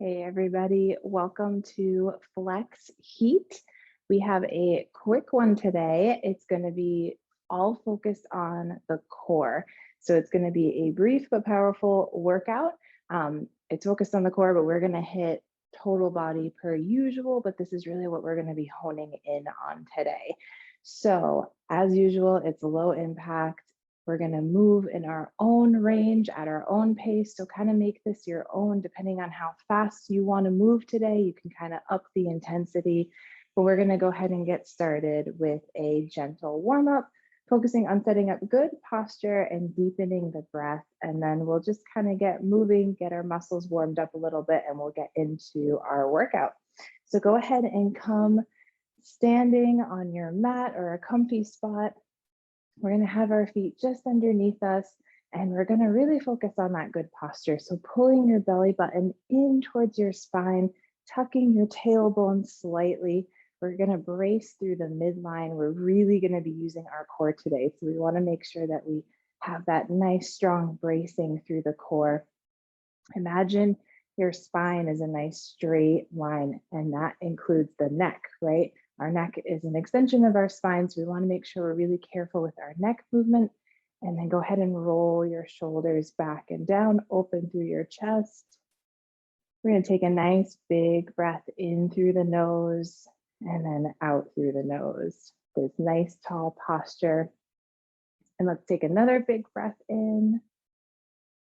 Hey everybody, welcome to Flex Heat. We have a quick one today. It's going to be all focused on the core. So it's going to be a brief but powerful workout. It's focused on the core, but we're going to hit total body per usual, but this is really what we're going to be honing in on today. So as usual, it's low impact. We're going to move in our own range at our own pace. So kind of make this your own, depending on how fast you want to move today. You can kind of up the intensity, but we're going to go ahead and get started with a gentle warm up, focusing on setting up good posture and deepening the breath. And then we'll just kind of get moving, get our muscles warmed up a little bit, and we'll get into our workout. So go ahead and come standing on your mat or a comfy spot. We're going to have our feet just underneath us, and we're going to really focus on that good posture. So pulling your belly button in towards your spine, tucking your tailbone slightly. We're going to brace through the midline. We're really going to be using our core today. So we want to make sure that we have that nice, strong bracing through the core. Imagine your spine is a nice straight line, and that includes the neck, right? Our neck is an extension of our spine, so we want to make sure we're really careful with our neck movement. And then go ahead and roll your shoulders back and down, open through your chest. We're going to take a nice big breath in through the nose and then out through the nose. This nice tall posture. And let's take another big breath in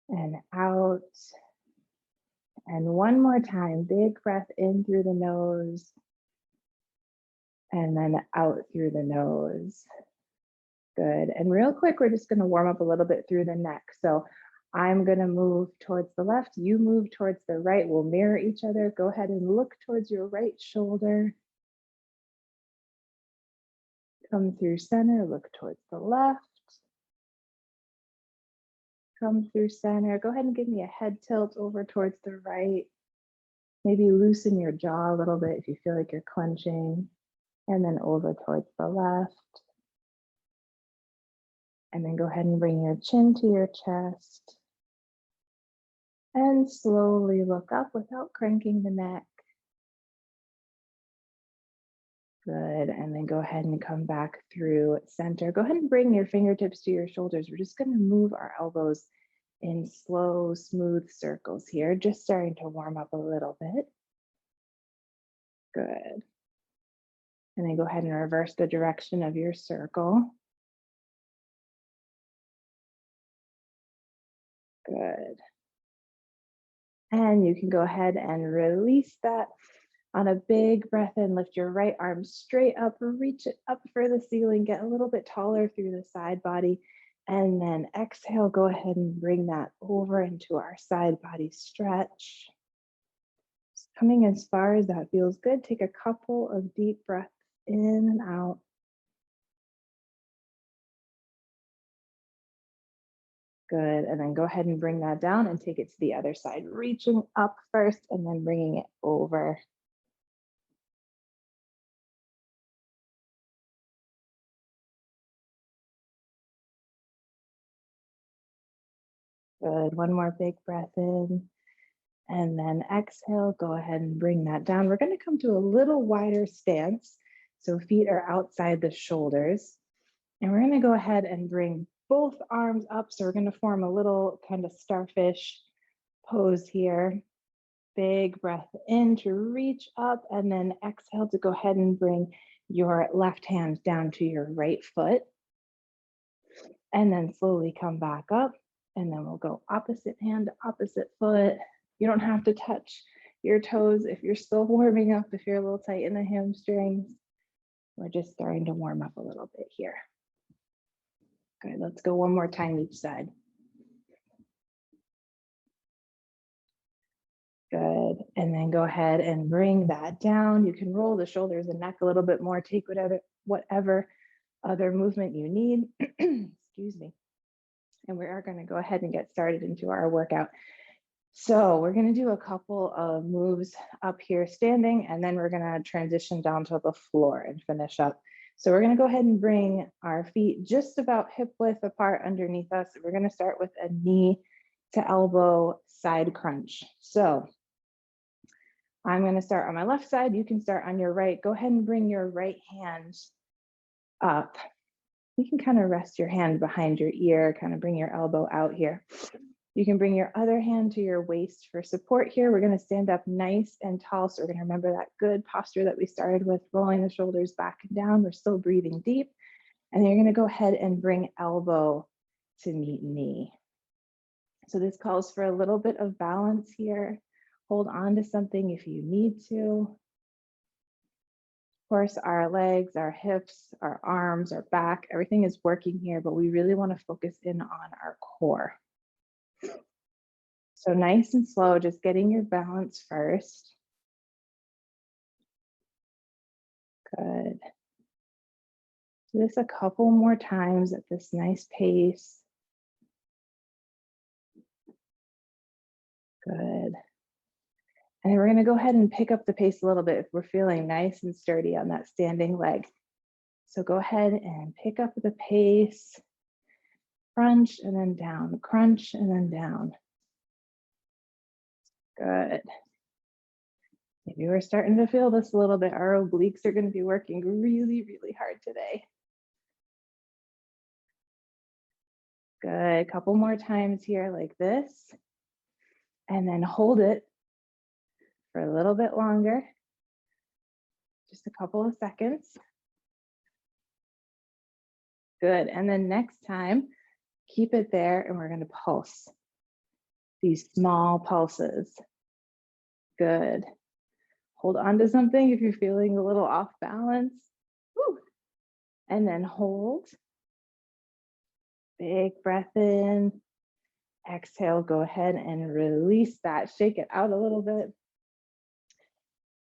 and out. And one more time, big breath in through the nose and then out through the nose. Good. And real quick, we're just going to warm up a little bit through the neck. So I'm going to move towards the left. You move towards the right. We'll mirror each other. Go ahead and look towards your right shoulder. Come through center. Look towards the left. Come through center. Go ahead and give me a head tilt over towards the right. Maybe loosen your jaw a little bit if you feel like you're clenching. And then over towards the left. And then go ahead and bring your chin to your chest. And slowly look up without cranking the neck. Good. And then go ahead and come back through center. Go ahead and bring your fingertips to your shoulders. We're just going to move our elbows in slow, smooth circles here, just starting to warm up a little bit. Good. And then go ahead and reverse the direction of your circle. Good. And you can go ahead and release that on a big breath in. Lift your right arm straight up, reach it up for the ceiling, get a little bit taller through the side body. And then exhale, go ahead and bring that over into our side body stretch. Just coming as far as that feels good. Take a couple of deep breaths in and out. Good. And then go ahead and bring that down and take it to the other side, reaching up first and then bringing it over. Good. One more big breath in. And then exhale, go ahead and bring that down. We're going to come to a little wider stance. So feet are outside the shoulders. And we're going to go ahead and bring both arms up. So we're going to form a little kind of starfish pose here. Big breath in to reach up, and then exhale to go ahead and bring your left hand down to your right foot. And then slowly come back up. And then we'll go opposite hand, opposite foot. You don't have to touch your toes if you're still warming up, if you're a little tight in the hamstrings. We're just starting to warm up a little bit here. Good, let's go one more time each side. Good, and then go ahead and bring that down. You can roll the shoulders and neck a little bit more, take whatever other movement you need. Excuse me. And we are going to go ahead and get started into our workout. So we're going to do a couple of moves up here standing, and then we're going to transition down to the floor and finish up. So we're going to go ahead and bring our feet just about hip width apart underneath us. We're going to start with a knee to elbow side crunch. So I'm going to start on my left side. You can start on your right. Go ahead and bring your right hand up. You can kind of rest your hand behind your ear, kind of bring your elbow out here. You can bring your other hand to your waist for support here. We're going to stand up nice and tall. So we're going to remember that good posture that we started with, rolling the shoulders back and down. We're still breathing deep. And then you're going to go ahead and bring elbow to meet knee. So this calls for a little bit of balance here. Hold on to something if you need to. Of course, our legs, our hips, our arms, our back, everything is working here, but we really want to focus in on our core. So nice and slow, just getting your balance first. Good. Do this a couple more times at this nice pace. Good. And then we're going to go ahead and pick up the pace a little bit if we're feeling nice and sturdy on that standing leg. So go ahead and pick up the pace. Crunch and then down, crunch and then down. Good. Maybe we're starting to feel this a little bit. Our obliques are going to be working really, really hard today. Good. A couple more times here like this. And then hold it for a little bit longer. Just a couple of seconds. Good. And then next time, keep it there and we're going to pulse. These small pulses. Good. Hold on to something if you're feeling a little off balance. Woo. And then hold. Big breath in. Exhale, go ahead and release that. Shake it out a little bit.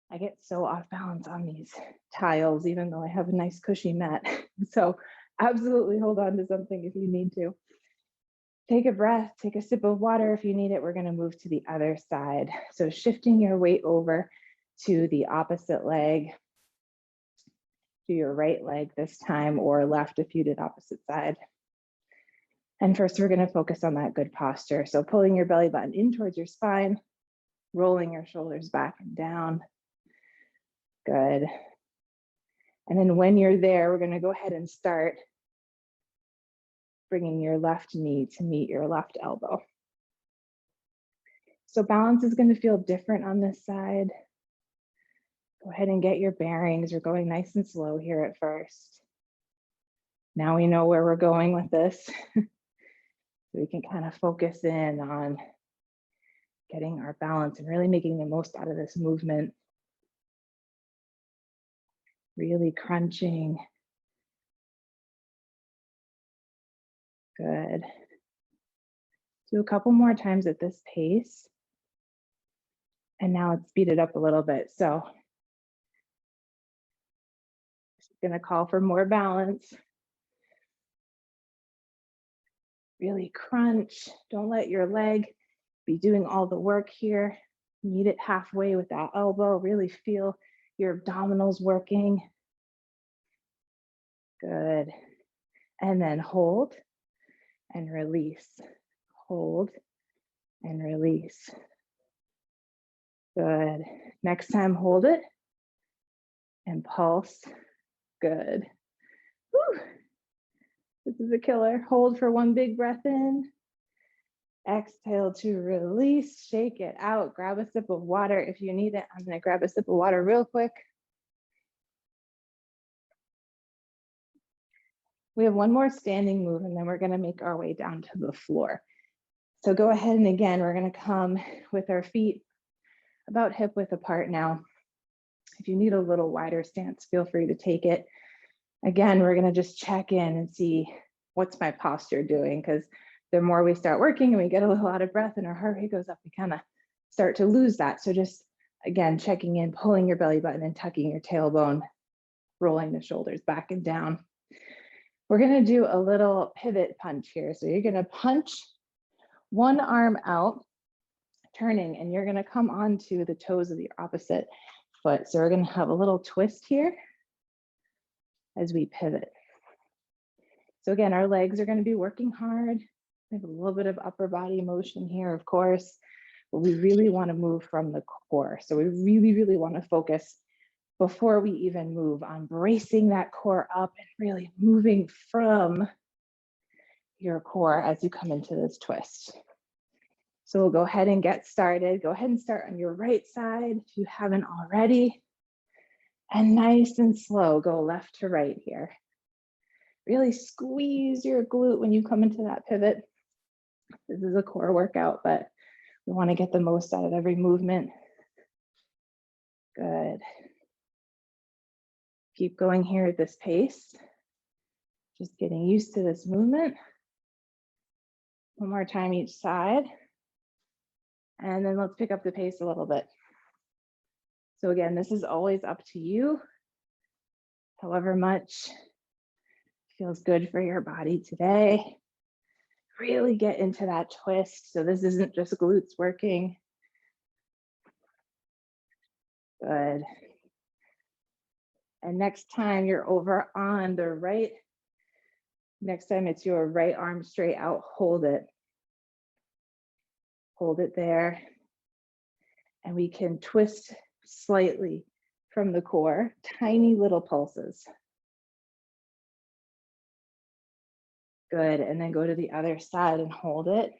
I get so off balance on these tiles, even though I have a nice cushy mat. So absolutely hold on to something if you need to. Take a breath, take a sip of water if you need it. We're going to move to the other side. So shifting your weight over to the opposite leg, to your right leg this time, or left if you did opposite side. And first, we're going to focus on that good posture. So pulling your belly button in towards your spine, rolling your shoulders back and down. Good. And then when you're there, we're going to go ahead and start bringing your left knee to meet your left elbow. So balance is going to feel different on this side. Go ahead and get your bearings. We're going nice and slow here at first. Now we know where we're going with this. So we can kind of focus in on getting our balance and really making the most out of this movement. Really crunching. Good. Do a couple more times at this pace. And now let's speed it up a little bit. So just gonna call for more balance. Really crunch. Don't let your leg be doing all the work here. Meet it halfway with that elbow. Really feel your abdominals working. Good. And then hold and release. Hold and release. Good. Next time, hold it and pulse. Good. Whew. This is a killer. Hold for one big breath in. Exhale to release. Shake it out. Grab a sip of water if you need it. I'm going to grab a sip of water real quick. We have one more standing move, and then we're going to make our way down to the floor. So go ahead, and again, we're going to come with our feet about hip width apart now. If you need a little wider stance, feel free to take it. Again, we're going to just check in and see what's my posture doing, because the more we start working and we get a little out of breath and our heart rate goes up, we kind of start to lose that. So just, again, checking in, pulling your belly button and tucking your tailbone, rolling the shoulders back and down. We're going to do a little pivot punch here. So you're going to punch one arm out, turning, and you're going to come onto the toes of the opposite foot. So we're going to have a little twist here as we pivot. So again, our legs are going to be working hard. We have a little bit of upper body motion here, of course. but we really want to move from the core. So we really, really want to focus before we even move on bracing that core up and really moving from your core as you come into this twist. So we'll go ahead and get started. Go ahead and start on your right side if you haven't already. And nice and slow, go left to right here. Really squeeze your glute when you come into that pivot. This is a core workout, but we want to get the most out of every movement. Good. Keep going here at this pace. Just getting used to this movement. One more time each side. And then let's pick up the pace a little bit. So again, this is always up to you. However much feels good for your body today. Really get into that twist. So this isn't just glutes working. Good. And next time you're over on the right, next time it's your right arm straight out, hold it. Hold it there. And we can twist slightly from the core, tiny little pulses. Good, and then go to the other side and hold it.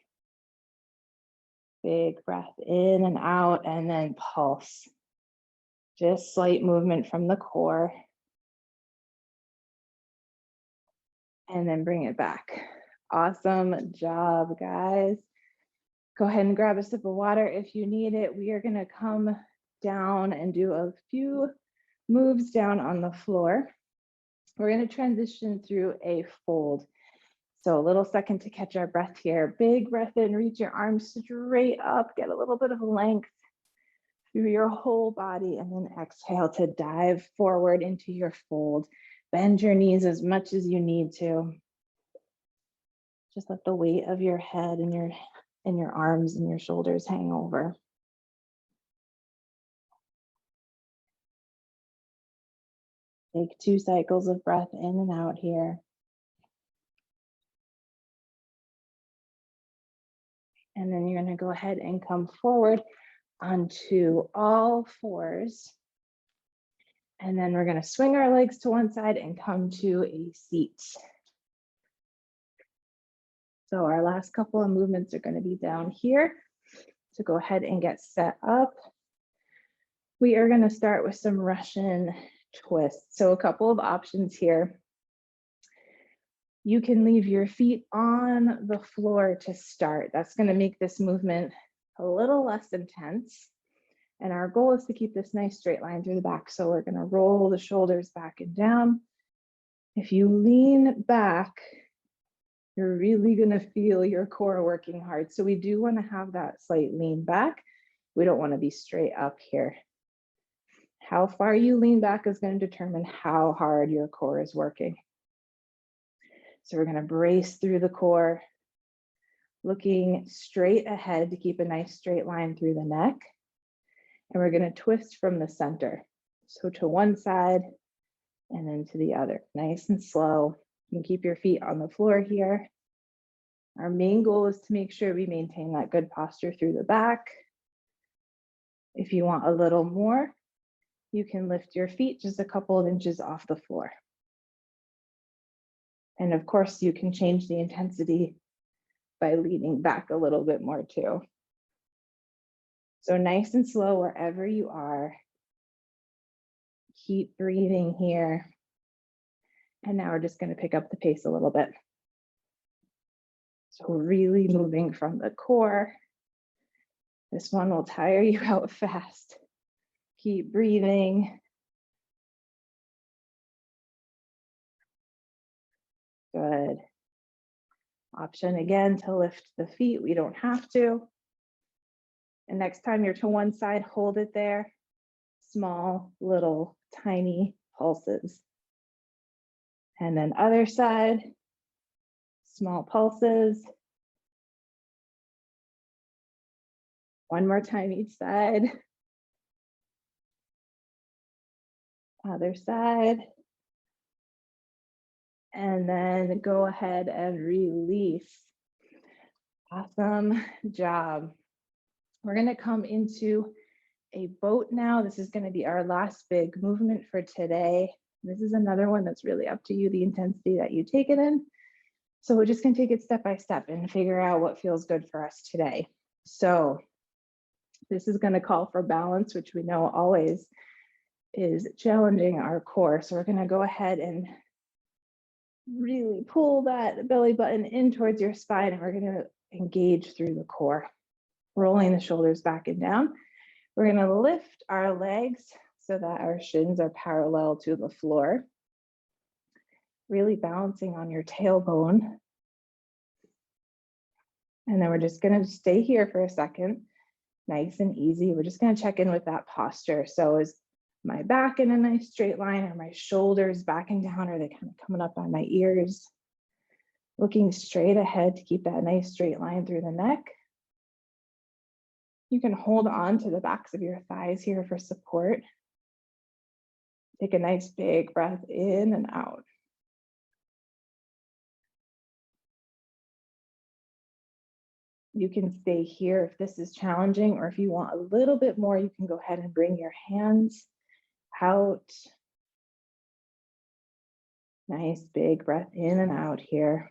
Big breath in and out, and then pulse. Just slight movement from the core. And then bring it back. Awesome job, guys. Go ahead and grab a sip of water if you need it. We are gonna come down and do a few moves down on the floor. We're gonna transition through a fold. So a little second to catch our breath here. Big breath in, reach your arms straight up, get a little bit of length through your whole body, and then exhale to dive forward into your fold. Bend your knees as much as you need to. Just let the weight of your head and your arms and your shoulders hang over. Take 2 cycles of breath in and out here. And then you're going to go ahead and come forward onto all fours. And then we're going to swing our legs to one side and come to a seat. So our last couple of movements are going to be down here. So go ahead and get set up. We are going to start with some Russian twists. So a couple of options here. You can leave your feet on the floor to start. That's going to make this movement a little less intense. And our goal is to keep this nice straight line through the back. So we're going to roll the shoulders back and down. If you lean back, you're really going to feel your core working hard. So we do want to have that slight lean back. We don't want to be straight up here. How far you lean back is going to determine how hard your core is working. So we're going to brace through the core, looking straight ahead to keep a nice straight line through the neck. And we're going to twist from the center. So to one side and then to the other, nice and slow. You can keep your feet on the floor here. Our main goal is to make sure we maintain that good posture through the back. If you want a little more, you can lift your feet just a couple of inches off the floor. And of course, you can change the intensity by leaning back a little bit more too. So nice and slow wherever you are. Keep breathing here. And now we're just going to pick up the pace a little bit. So really moving from the core. This one will tire you out fast. Keep breathing. Good. Option again to lift the feet. We don't have to. And next time you're to one side, hold it there. Small, little, tiny pulses. And then other side, small pulses. One more time each side. Other side. And then go ahead and release. Awesome job. We're going to come into a boat now. This is going to be our last big movement for today. This is another one that's really up to you, the intensity that you take it in. So we're just going to take it step by step and figure out what feels good for us today. So this is going to call for balance, which we know always is challenging our core. So we're going to go ahead and really pull that belly button in towards your spine, and we're going to engage through the core, rolling the shoulders back and down. We're going to lift our legs so that our shins are parallel to the floor, really balancing on your tailbone. And then we're just going to stay here for a second, nice and easy. We're just going to check in with that posture. So is my back in a nice straight line? Are my shoulders backing down? Are they kind of coming up on my ears? Looking straight ahead to keep that nice straight line through the neck. You can hold on to the backs of your thighs here for support. Take a nice big breath in and out. You can stay here if this is challenging, or if you want a little bit more, you can go ahead and bring your hands out. Nice big breath in and out here.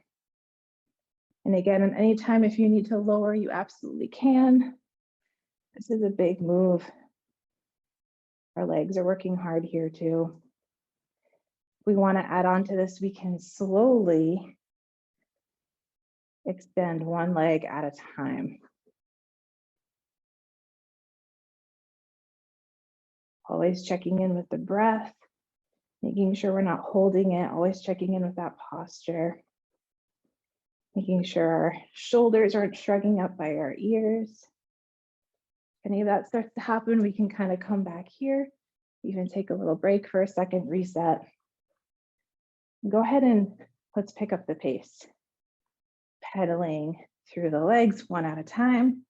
And again, anytime if you need to lower, you absolutely can. This is a big move. Our legs are working hard here too. If we want to add on to this, we can slowly extend one leg at a time. Always checking in with the breath, making sure we're not holding it, always checking in with that posture, making sure our shoulders aren't shrugging up by our ears. If any of that starts to happen, we can kind of come back here, even take a little break for a second, reset. Go ahead and let's pick up the pace. Pedaling through the legs one at a time.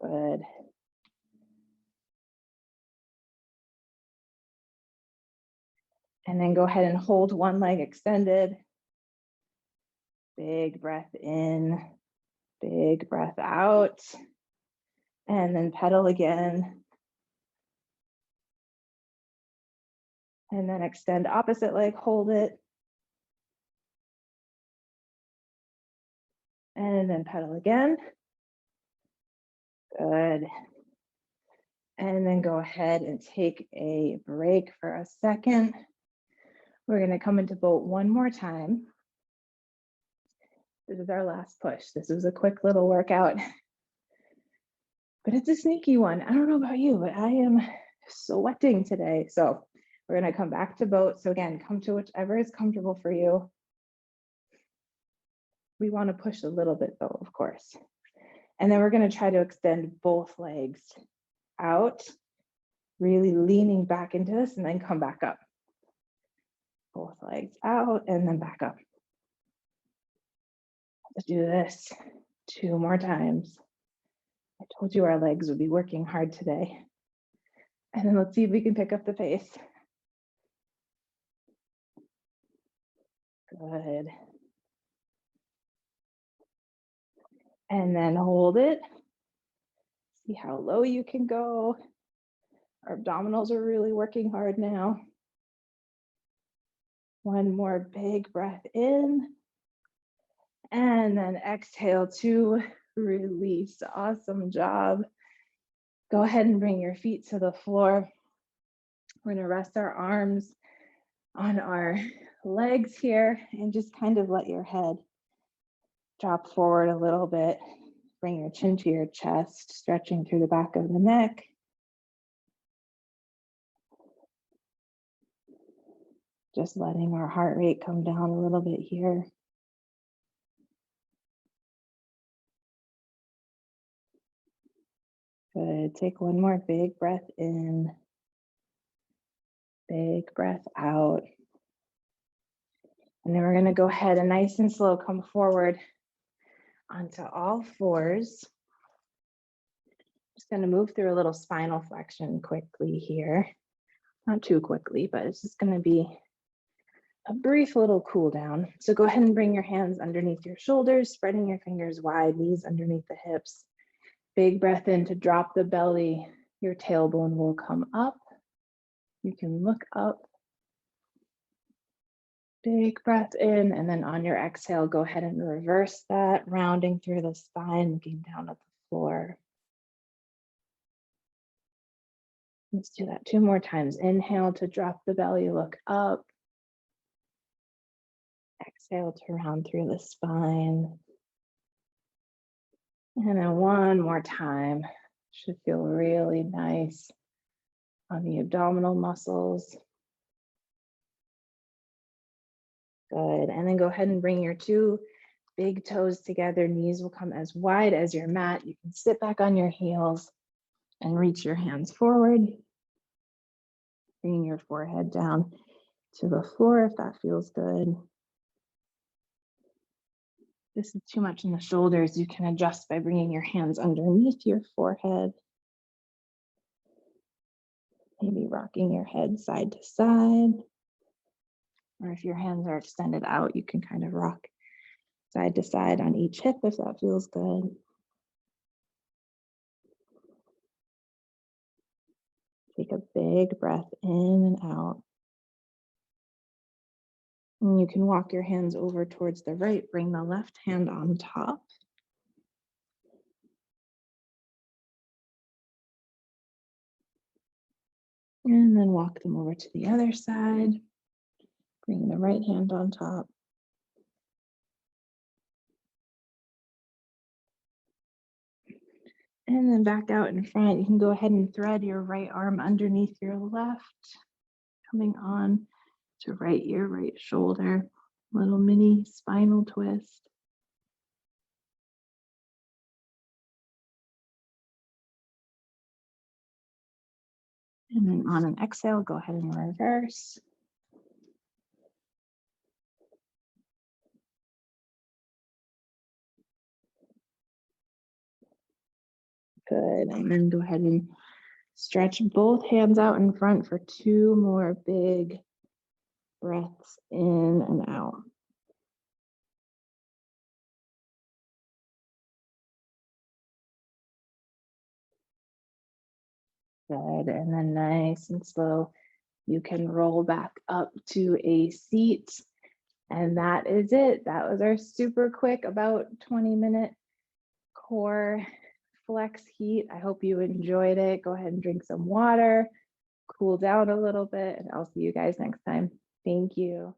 Good. And then go ahead and hold one leg extended. Big breath in, big breath out. And then pedal again. And then extend opposite leg, hold it. And then pedal again. Good. And then go ahead and take a break for a second. We're going to come into boat one more time. This is our last push. This was a quick little workout, but it's a sneaky one. I don't know about you, but I am sweating today. So we're going to come back to boat. So again, come to whichever is comfortable for you. We want to push a little bit though, of course. And then we're going to try to extend both legs out, really leaning back into this, and then come back up. Both legs out and then back up. Let's do this 2 more times. I told you our legs would be working hard today. And then let's see if we can pick up the pace. Good. And then hold it. See how low you can go. Our abdominals are really working hard now. One more big breath in. And then exhale to release. Awesome job. Go ahead and bring your feet to the floor. We're going to rest our arms on our legs here and just kind of let your head drop forward a little bit. Bring your chin to your chest, stretching through the back of the neck. Just letting our heart rate come down a little bit here. Good. Take one more big breath in. Big breath out. And then we're going to go ahead and nice and slow come forward onto all fours. Just going to move through a little spinal flexion quickly here. Not too quickly, but it's just going to be a brief little cool down. So go ahead and bring your hands underneath your shoulders, spreading your fingers wide, knees underneath the hips. Big breath in to drop the belly. Your tailbone will come up. You can look up. Big breath in, and then on your exhale, go ahead and reverse that, rounding through the spine, looking down at the floor. Let's do that 2 more times. Inhale to drop the belly, look up. Exhale to round through the spine. And then 1 more time. Should feel really nice on the abdominal muscles. Good. And then go ahead and bring your 2 big toes together. Knees will come as wide as your mat. You can sit back on your heels and reach your hands forward. Bringing your forehead down to the floor if that feels good. If this is too much in the shoulders, you can adjust by bringing your hands underneath your forehead. Maybe rocking your head side to side. Or if your hands are extended out, you can kind of rock side to side on each hip if that feels good. Take a big breath in and out. And you can walk your hands over towards the right, bring the left hand on top. And then walk them over to the other side. Bring the right hand on top. And then back out in front. You can go ahead and thread your right arm underneath your left, coming on to right ear, right shoulder. Little mini spinal twist. And then on an exhale, go ahead and reverse. Good. And then go ahead and stretch both hands out in front for 2 more big breaths in and out. Good. And then nice and slow, you can roll back up to a seat. And that is it. That was our super quick, about 20-minute core flex heat. I hope you enjoyed it. Go ahead and drink some water, cool down a little bit, and I'll see you guys next time. Thank you.